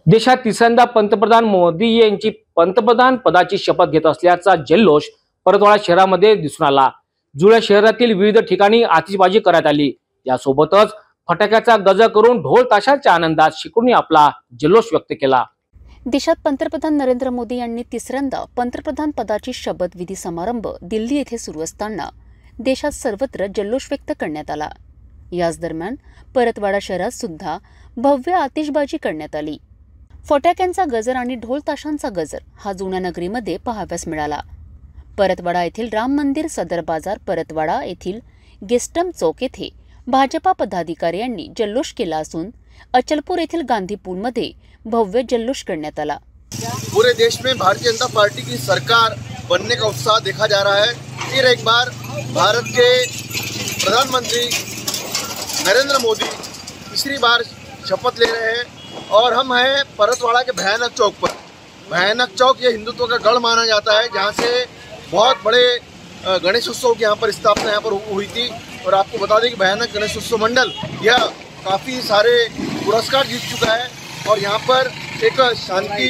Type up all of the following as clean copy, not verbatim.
देशात तिसऱ्यांदा पंतप्रधान मोदी यांची पंतप्रधान पदाची शपथ घेत असल्याचा जल्लोष परतवाडा शहरामध्ये दिसून आला। जुळ्या शहरातील विविध ठिकाणी आतिषबाजी करण्यात आली। यासोबतच फटाक्याचा गजर करून ढोल ताशाच्या आनंदात शेकडोंनी आपला जल्लोष व्यक्त केला। देशात पंतप्रधान नरेंद्र मोदी यांनी तिसऱ्यांदा पंतप्रधान पदाची शपथविधी समारंभ दिल्ली येथे सुरू असताना देशात सर्वत्र जल्लोष व्यक्त करण्यात आला। याच दरम्यान परतवाडा शहरात सुद्धा भव्य आतिषबाजी करण्यात आली। फटाक्यांचा गजर आणि ढोल ताशांचा गजर हा जुन्या नगरीमध्ये पाहाव्यास मिळाला। परतवाडा येथील राम मंदिर सदर बाजार परतवाडा येथील गेस्टम चौक येथे भाजपा पदाधिकारी यांनी जल्लोष केला असून अचलपूर येथील गांधी पूलमध्ये भव्य जल्लोष करण्यात आला। पूरे देश में भारतीय जनता पार्टी की सरकार बनने का उत्साह देखा जा रहा है। फिर एक बार भारत के प्रधानमंत्री नरेंद्र मोदी तीसरी बार शपथ ले रहे हैं और हम हैं परतवाड़ा के भयानक चौक पर। भयानक चौक ये हिंदुत्व का गढ़ माना जाता है, जहाँ से बहुत बड़े गणेश उत्सव की यहाँ पर स्थापना यहाँ पर हुई थी। और आपको बता दें कि भयानक गणेश उत्सव मंडल यह काफ़ी सारे पुरस्कार जीत चुका है और यहाँ पर एक शांति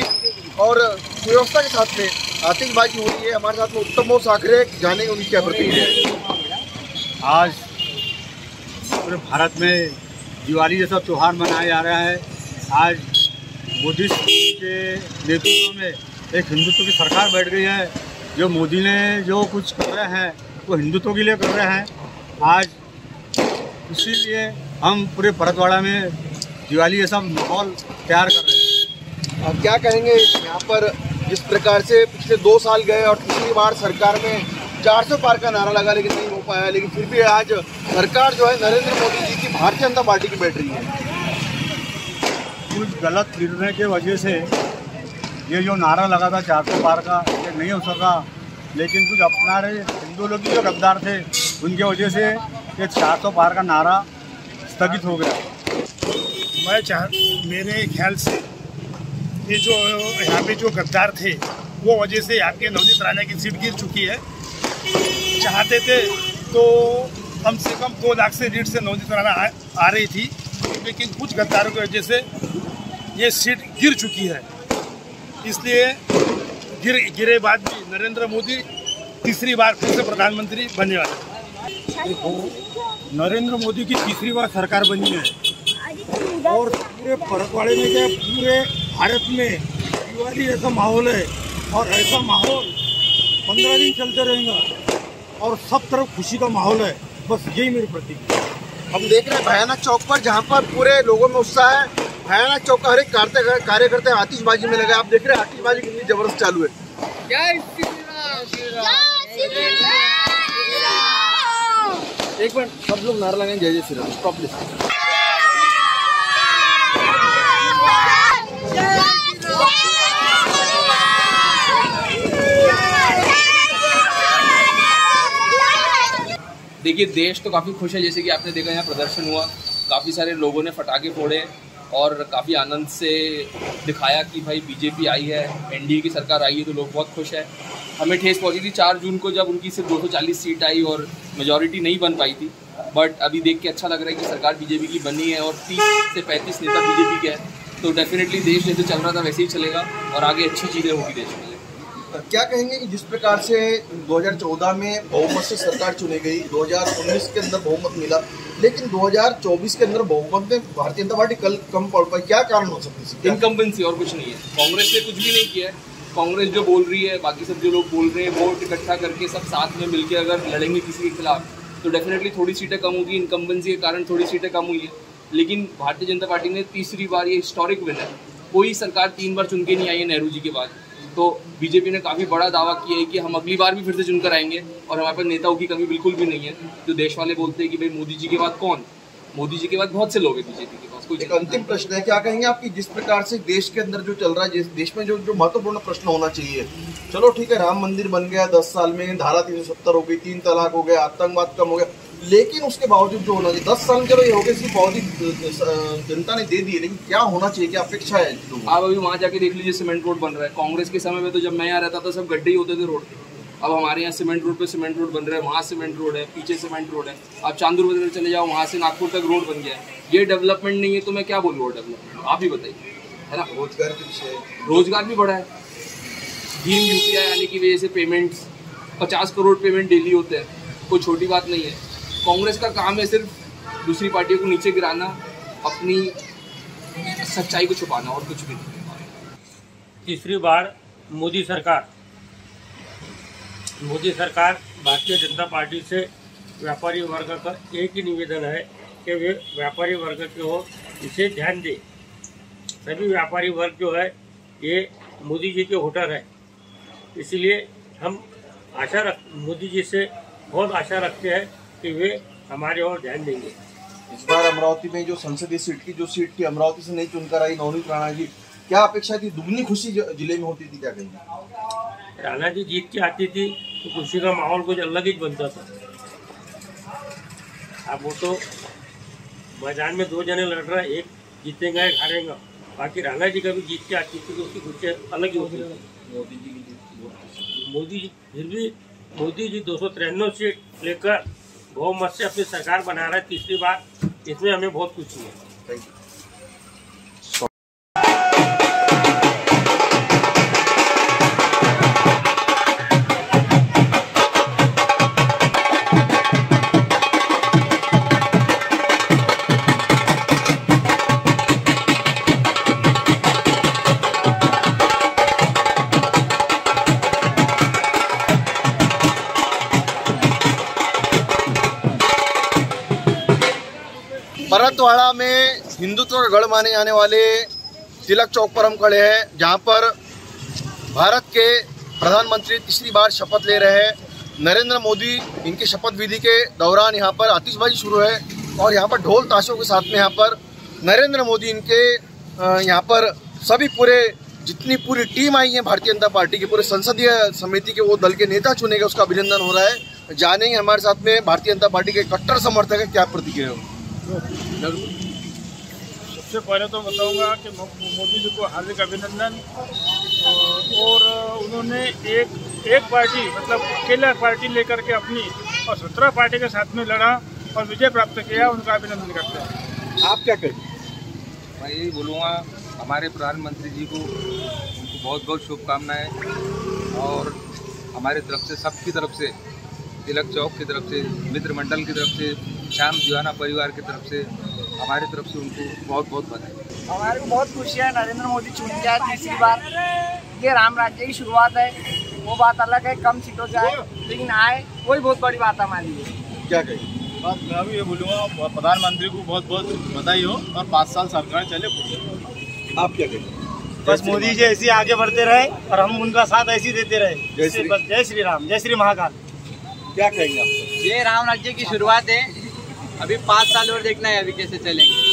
और सुव्यवस्था के साथ में आतिशबाजी हो रही है। हमारे साथ में उत्तम साखरे जाने उनकी क्या प्रतिक्रिया है। आज पूरे भारत में दिवाली जैसा त्यौहार मनाया जा रहा है। आज मोदी के नेतृत्व में एक हिंदुत्व की सरकार बैठ गई है। जो मोदी ने जो कुछ कर रहे हैं वो हिंदुत्व के लिए कर रहे हैं। आज इसीलिए हम पूरे परतवाड़ा में दिवाली जैसा माहौल तैयार कर रहे हैं। क्या कहेंगे यहाँ पर जिस प्रकार से पिछले 2 साल गए और तीसरी बार सरकार में 400 पार का नारा लगा लेकिन नहीं हो पाया, लेकिन फिर भी आज सरकार जो है नरेंद्र मोदी जी की भारतीय जनता पार्टी की बैठ रही है। कुछ गलत निर्णय के वजह से ये जो नारा लगा था 400 पार का, ये नहीं हो सका। लेकिन कुछ अपना रहे हिंदू लोग जो गद्दार थे उनके वजह से ये 400 पार का नारा स्थगित हो गया। मेरे ख्याल से ये जो यहाँ पे जो गद्दार थे वो वजह से यहाँ के नवनीत राणा की सीट गिर चुकी है। चाहते थे तो कम से कम 2 लाख से लीड से नवनीत राणा आ रही थी, लेकिन कुछ गद्दारों की वजह से ये सीट गिर चुकी है। इसलिए गिरे बाद भी नरेंद्र मोदी तीसरी बार फिर से प्रधानमंत्री बनने वाले। नरेंद्र मोदी की तीसरी बार सरकार बनी है और पूरे परतवाड़े में क्या पूरे भारत में दिवाली ऐसा माहौल है और ऐसा माहौल 15 दिन चलते रहेगा और सब तरफ खुशी का माहौल है। बस यही मेरी प्रतिक्रिया। हम देख रहे हैं भयानक चौक पर, जहाँ पर पूरे लोगों में उत्साह है। भयानक चौक का हर एक कार्यकर्ता आतिशबाजी में लगा। आप देख रहे हैं आतिशबाजी कितनी जबरदस्त चालू है। एक बार सब लोग नारा लगाएंगे जय जय श्री राम। Stop please. देखिए, देश तो काफ़ी खुश है। जैसे कि आपने देखा यहाँ प्रदर्शन हुआ, काफ़ी सारे लोगों ने पटाखे फोड़े और काफ़ी आनंद से दिखाया कि भाई बीजेपी आई है, एनडीए की सरकार आई है, तो लोग बहुत खुश हैं। हमें ठेस पहुंची थी 4 जून को जब उनकी सिर्फ 240 सीट आई और मेजॉरिटी नहीं बन पाई थी। बट अभी देख के अच्छा लग रहा है कि सरकार बीजेपी की बनी है और 30 से 35 नेता बीजेपी के हैं। तो डेफिनेटली देश जैसे चल रहा था वैसे ही चलेगा और आगे अच्छी चीज़ें होगी देश में। क्या कहेंगे कि जिस प्रकार से 2014 में बहुमत से सरकार चुनी गई, 2019 के अंदर बहुमत मिला, लेकिन 2024 के अंदर बहुमत में भारतीय जनता पार्टी कम पड़ पाई, क्या कारण हो सकता है? इनकम्बेंसी और कुछ नहीं है। कांग्रेस ने कुछ भी नहीं किया है। कांग्रेस जो बोल रही है, बाकी सब जो लोग बोल रहे हैं, वोट इकट्ठा करके सब साथ में मिलकर अगर लड़ेंगे किसी के खिलाफ तो डेफिनेटली थोड़ी सीटें कम होगी। इनकम्बेंसी के कारण थोड़ी सीटें कम हुई है, लेकिन भारतीय जनता पार्टी ने तीसरी बार, ये हिस्टोरिक विन है। कोई सरकार 3 बार चुन के नहीं आई है नेहरू जी के बाद। तो बीजेपी ने काफ़ी बड़ा दावा किया है कि हम अगली बार भी फिर से चुनकर आएंगे और हमारे पास नेताओं की कमी बिल्कुल भी नहीं है। जो देश वाले बोलते हैं कि भाई मोदी जी के बाद कौन, मोदी जी के बाद बहुत से लोग हैं बीजेपी के पास। कोई एक अंतिम प्रश्न है, क्या कहेंगे आपकी जिस प्रकार से देश के अंदर जो चल रहा है, देश में जो महत्वपूर्ण प्रश्न होना चाहिए, चलो ठीक है राम मंदिर बन गया 10 साल में, धारा 370 हो गई, 3 तलाक हो गया, आतंकवाद कम हो गया, लेकिन उसके बावजूद जो होना चाहिए 10 साल चलो ये हो गए, इसकी बावजूद जनता ने दे दी, लेकिन क्या होना चाहिए, क्या अपेक्षा है? आप अभी वहाँ जाके देख लीजिए, सीमेंट रोड बन रहा है। कांग्रेस के समय में तो जब मैं यहाँ रहता था सब गड्ढे ही होते थे रोड। अब हमारे यहाँ सीमेंट रोड पे सीमेंट रोड बन रहा है, वहाँ सीमेंट रोड है, पीछे सीमेंट रोड है। आप चांदूर बाजार चले जाओ, वहाँ से नागपुर तक रोड बन गया है। ये डेवलपमेंट नहीं है तो मैं क्या बोलूँ डेवलपमेंट? आप ही बताइए। है ना। रोजगार के विषय, रोजगार भी बढ़ा है। भीम UPI आने की वजह से पेमेंट्स 50 करोड़ पेमेंट डेली होते हैं, कोई छोटी बात नहीं है। कांग्रेस का काम है सिर्फ दूसरी पार्टियों को नीचे गिराना, अपनी सच्चाई को छुपाना, और कुछ भी नहीं। तीसरी बार मोदी सरकार भारतीय जनता पार्टी से व्यापारी वर्ग का एक ही निवेदन है कि वे व्यापारी वर्ग की ओर इसे ध्यान दें। सभी व्यापारी वर्ग जो है ये मोदी जी के वोटर है, इसलिए हम मोदी जी से बहुत आशा रखते हैं कि वे हमारे ओर ध्यान देंगे। इस बार अमरावती में जो संसदीय सीट थी अमरावती से नहीं चुनकर आई नवनीत राणा जी, क्या अपेक्षा थी? दुगनी खुशी जिले में होती थी, क्या कहेंगे? राणा जी जीत के आती थी तो खुशी का माहौल कुछ अलग ही बनता था। अब वो तो मैदान में 2 जने लड़ रहा है, एक जीतेगा एक हारेगा। बाकी राणा जी कभी जीत के आती थी तो उसकी खुशी अलग ही होती थी। मोदी जी 293 सीट लेकर बहुमत से अपनी सरकार बना रहा है तीसरी बार, इसमें हमें बहुत खुशी है। Thank you. परतवाड़ा में हिंदुत्व का गढ़ माने जाने वाले तिलक चौक पर हम खड़े हैं, जहां पर भारत के प्रधानमंत्री तीसरी बार शपथ ले रहे हैं। नरेंद्र मोदी इनके शपथ विधि के दौरान यहां पर आतिशबाजी शुरू है और यहां पर ढोल ताशों के साथ में यहां पर नरेंद्र मोदी इनके यहां पर सभी जितनी पूरी टीम आई है भारतीय जनता पार्टी की, पूरे संसदीय समिति के वो दल के नेता चुने गए, उसका अभिनंदन हो रहा है। जानेंगे हमारे साथ में भारतीय जनता पार्टी के कट्टर समर्थक है, क्या प्रतिक्रिया है। सबसे पहले तो बताऊंगा कि मोदी जी को हार्दिक अभिनंदन, और उन्होंने एक पार्टी मतलब अकेला पार्टी लेकर के अपनी और 17 पार्टी के साथ में लड़ा और विजय प्राप्त किया, उनका अभिनंदन करते हैं। आप क्या कहें? मैं यही बोलूँगा, हमारे प्रधानमंत्री जी को उनको बहुत बहुत शुभकामनाएं, और हमारे तरफ से सबकी तरफ से, तिलक चौक की तरफ से, मित्र मंडल की तरफ से, श्याम दीवाना परिवार की तरफ से, हमारी तरफ से उनको बहुत बहुत बधाई। हमारे को बहुत खुशी है, नरेंद्र मोदी चुन के आए तीसरी बार। ये राम राज्य की शुरुआत है, वो बात अलग है, कम सीटों से आए लेकिन आए, वही बहुत बड़ी बात है हमारे लिए। क्या कहें? मैं भी ये बोलूँगा, प्रधानमंत्री को बहुत बहुत बधाई हो और 5 साल सरकार चले। आप क्या कहें? बस मोदी जी ऐसे आगे बढ़ते रहे और हम उनका साथ ऐसे देते रहे। बस जय श्री राम, जय श्री महाकाल। क्या कहेंगे आप? ये राम राज्य की शुरुआत है, अभी 5 साल और देखना है अभी कैसे चलेंगे।